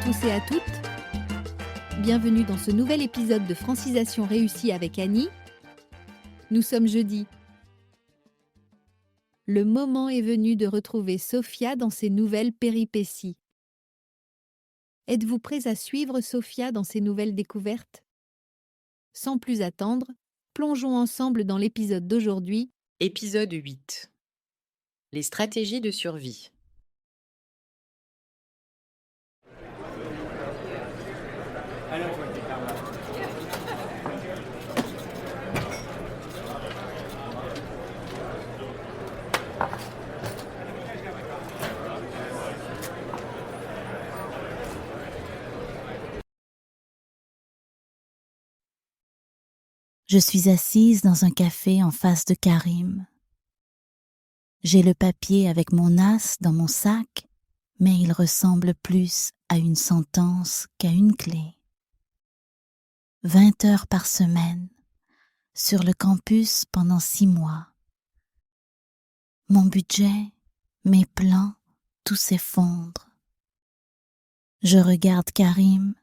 tous et à toutes. Bienvenue dans ce nouvel épisode de Francisation réussie avec Annie. Nous sommes jeudi. Le moment est venu de retrouver Sophia dans ses nouvelles péripéties. Êtes-vous prêts à suivre Sophia dans ses nouvelles découvertes? Sans plus attendre, plongeons ensemble dans l'épisode d'aujourd'hui. Épisode 8. Les stratégies de survie. Je suis assise dans un café en face de Karim. J'ai le papier avec mon as dans mon sac, mais il ressemble plus à une sentence qu'à une clé. 20 heures par semaine, sur le campus pendant 6 mois. Mon budget, mes plans, tout s'effondre. Je regarde Karim,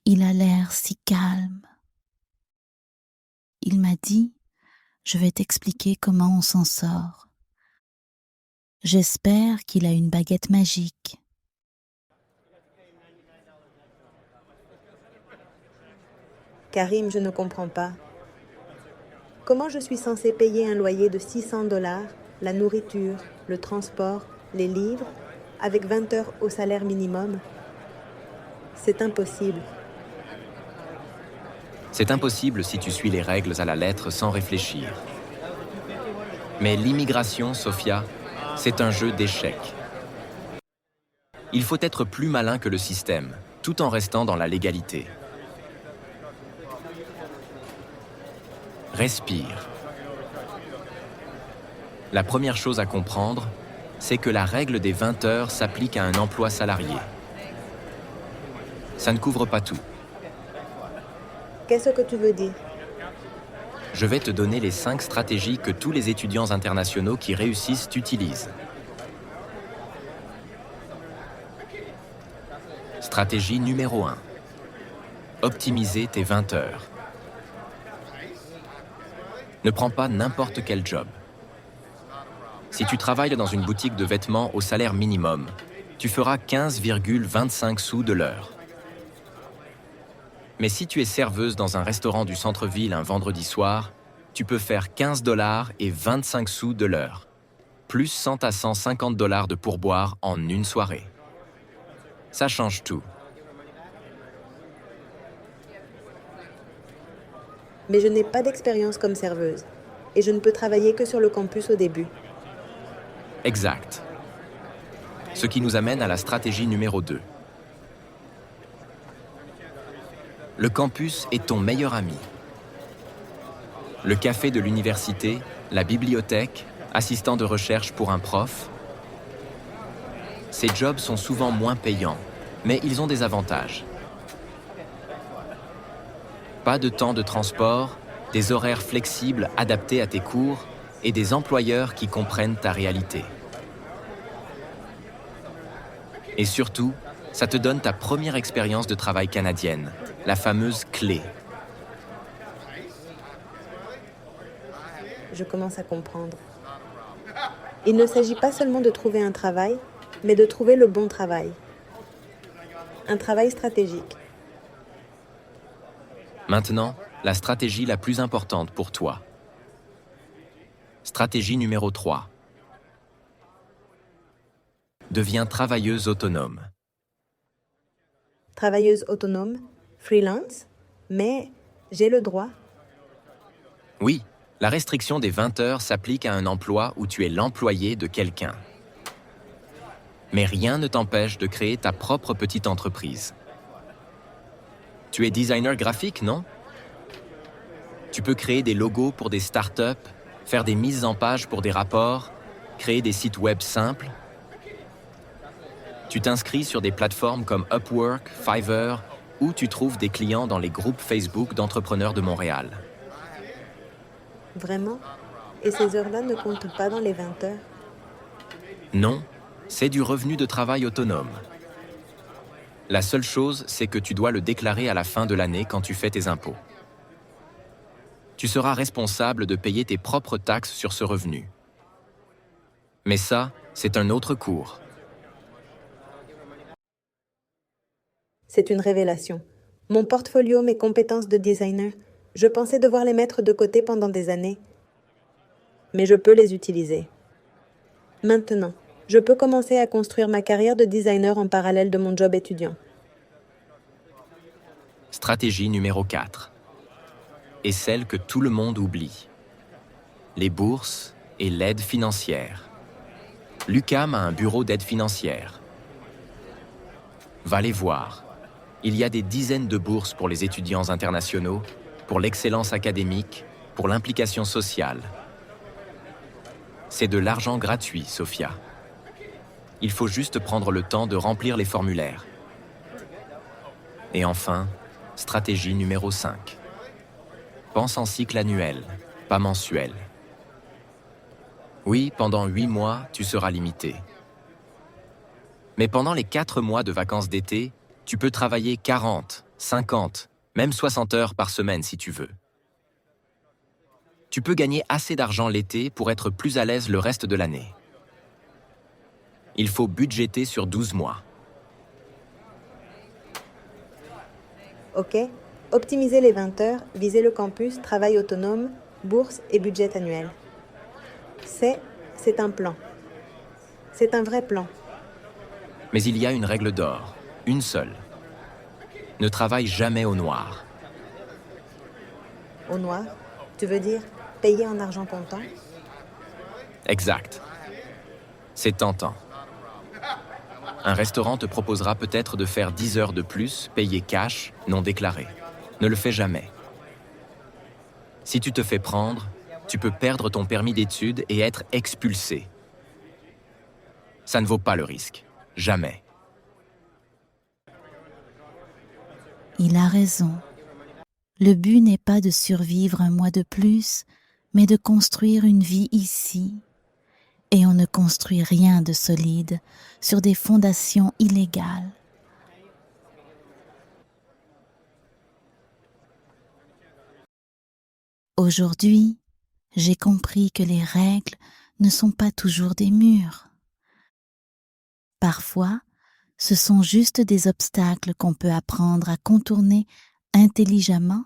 il a l'air si calme. Il m'a dit, je vais t'expliquer comment on s'en sort. J'espère qu'il a une baguette magique. Karim, je ne comprends pas. Comment je suis censée payer un loyer de $600, la nourriture, le transport, les livres, avec 20 heures au salaire minimum? C'est impossible. C'est impossible si tu suis les règles à la lettre sans réfléchir. Mais l'immigration, Sophia, c'est un jeu d'échecs. Il faut être plus malin que le système, tout en restant dans la légalité. Respire. La première chose à comprendre, c'est que la règle des 20 heures s'applique à un emploi salarié. Ça ne couvre pas tout. Qu'est-ce que tu veux dire? Je vais te donner les 5 stratégies que tous les étudiants internationaux qui réussissent utilisent. Stratégie numéro 1. Optimiser tes 20 heures. Ne prends pas n'importe quel job. Si tu travailles dans une boutique de vêtements au salaire minimum, tu feras 15,25 sous de l'heure. Mais si tu es serveuse dans un restaurant du centre-ville un vendredi soir, tu peux faire $15 et 25 sous de l'heure, plus 100 à $150 de pourboire en une soirée. Ça change tout. Mais je n'ai pas d'expérience comme serveuse et je ne peux travailler que sur le campus au début. Exact. Ce qui nous amène à la stratégie numéro 2. Le campus est ton meilleur ami. Le café de l'université, la bibliothèque, assistant de recherche pour un prof. Ces jobs sont souvent moins payants, mais ils ont des avantages. Pas de temps de transport, des horaires flexibles adaptés à tes cours et des employeurs qui comprennent ta réalité. Et surtout, ça te donne ta première expérience de travail canadienne, la fameuse clé. Je commence à comprendre. Il ne s'agit pas seulement de trouver un travail, mais de trouver le bon travail. Un travail stratégique. Maintenant, la stratégie la plus importante pour toi. Stratégie numéro 3. Deviens travailleuse autonome. Travailleuse autonome, freelance, mais j'ai le droit. Oui, la restriction des 20 heures s'applique à un emploi où tu es l'employé de quelqu'un. Mais rien ne t'empêche de créer ta propre petite entreprise. Tu es designer graphique, non? Tu peux créer des logos pour des startups, faire des mises en page pour des rapports, créer des sites web simples. Tu t'inscris sur des plateformes comme Upwork, Fiverr, ou tu trouves des clients dans les groupes Facebook d'entrepreneurs de Montréal. Vraiment? Et ces heures-là ne comptent pas dans les 20 heures? Non, c'est du revenu de travail autonome. La seule chose, c'est que tu dois le déclarer à la fin de l'année quand tu fais tes impôts. Tu seras responsable de payer tes propres taxes sur ce revenu. Mais ça, c'est un autre cours. C'est une révélation. Mon portfolio, mes compétences de designer, je pensais devoir les mettre de côté pendant des années. Mais je peux les utiliser. Maintenant, je peux commencer à construire ma carrière de designer en parallèle de mon job étudiant. Stratégie numéro 4. Et celle que tout le monde oublie. Les bourses et l'aide financière. L'UQAM a un bureau d'aide financière. Va les voir. Il y a des dizaines de bourses pour les étudiants internationaux, pour l'excellence académique, pour l'implication sociale. C'est de l'argent gratuit, Sophia. Il faut juste prendre le temps de remplir les formulaires. Et enfin, stratégie numéro 5. Pense en cycle annuel, pas mensuel. Oui, pendant 8 mois, tu seras limité. Mais pendant les 4 mois de vacances d'été, tu peux travailler 40, 50, même 60 heures par semaine si tu veux. Tu peux gagner assez d'argent l'été pour être plus à l'aise le reste de l'année. Il faut budgéter sur 12 mois. Ok, optimiser les 20 heures, viser le campus, travail autonome, bourse et budget annuel. C'est un plan. C'est un vrai plan. Mais il y a une règle d'or, une seule. Ne travaille jamais au noir. Au noir, tu veux dire payer en argent comptant? Exact. C'est tentant. Un restaurant te proposera peut-être de faire 10 heures de plus, payé cash, non déclaré. Ne le fais jamais. Si tu te fais prendre, tu peux perdre ton permis d'études et être expulsé. Ça ne vaut pas le risque. Jamais. Il a raison. Le but n'est pas de survivre un mois de plus, mais de construire une vie ici. Et on ne construit rien de solide sur des fondations illégales. Aujourd'hui, j'ai compris que les règles ne sont pas toujours des murs. Parfois, ce sont juste des obstacles qu'on peut apprendre à contourner intelligemment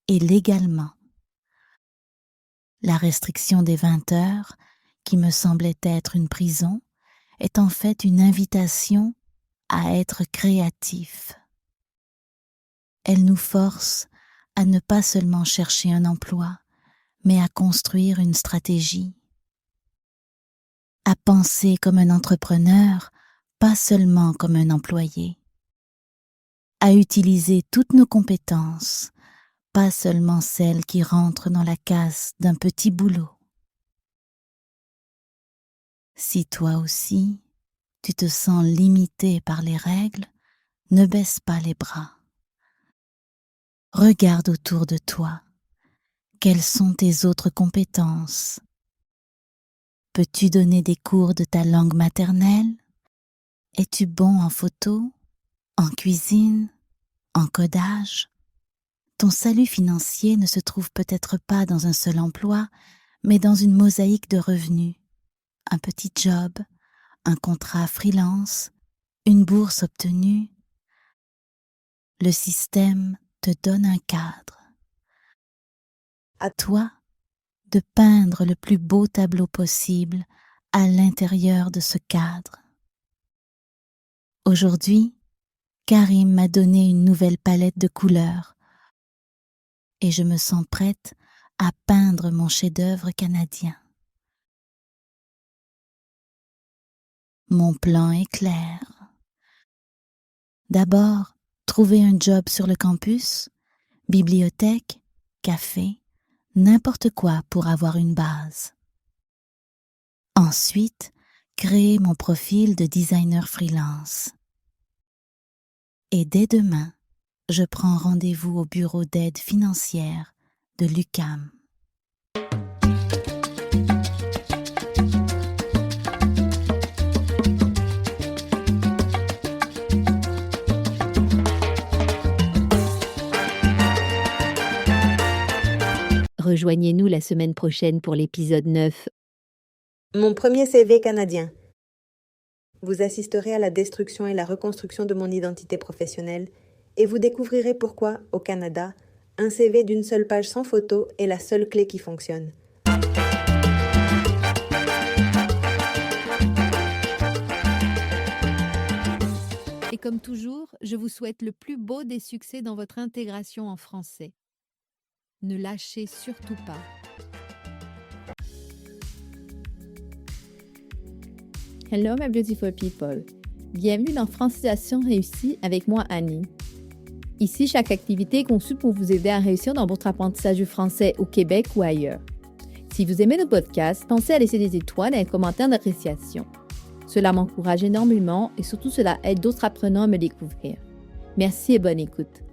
et légalement. La restriction des 20 heures, qui me semblait être une prison, est en fait une invitation à être créatif. Elle nous force à ne pas seulement chercher un emploi, mais à construire une stratégie, à penser comme un entrepreneur, pas seulement comme un employé, à utiliser toutes nos compétences, pas seulement celles qui rentrent dans la case d'un petit boulot. Si toi aussi, tu te sens limité par les règles, ne baisse pas les bras. Regarde autour de toi. Quelles sont tes autres compétences? Peux-tu donner des cours de ta langue maternelle? Es-tu bon en photo, en cuisine, en codage? Ton salut financier ne se trouve peut-être pas dans un seul emploi, mais dans une mosaïque de revenus. Un petit job, un contrat freelance, une bourse obtenue. Le système te donne un cadre. À toi de peindre le plus beau tableau possible à l'intérieur de ce cadre. Aujourd'hui, Karim m'a donné une nouvelle palette de couleurs et je me sens prête à peindre mon chef-d'œuvre canadien. Mon plan est clair. D'abord, trouver un job sur le campus, bibliothèque, café, n'importe quoi pour avoir une base. Ensuite, créer mon profil de designer freelance. Et dès demain, je prends rendez-vous au bureau d'aide financière de l'UQAM. Rejoignez-nous la semaine prochaine pour l'épisode 9. Mon premier CV canadien. Vous assisterez à la destruction et la reconstruction de mon identité professionnelle et vous découvrirez pourquoi, au Canada, un CV d'une seule page sans photo est la seule clé qui fonctionne. Et comme toujours, je vous souhaite le plus beau des succès dans votre intégration en français. Ne lâchez surtout pas. Hello my beautiful people. Bienvenue dans Francisation réussie avec moi Annie. Ici, chaque activité est conçue pour vous aider à réussir dans votre apprentissage du français au Québec ou ailleurs. Si vous aimez nos podcasts, pensez à laisser des étoiles et un commentaire d'appréciation. Cela m'encourage énormément et surtout cela aide d'autres apprenants à me découvrir. Merci et bonne écoute.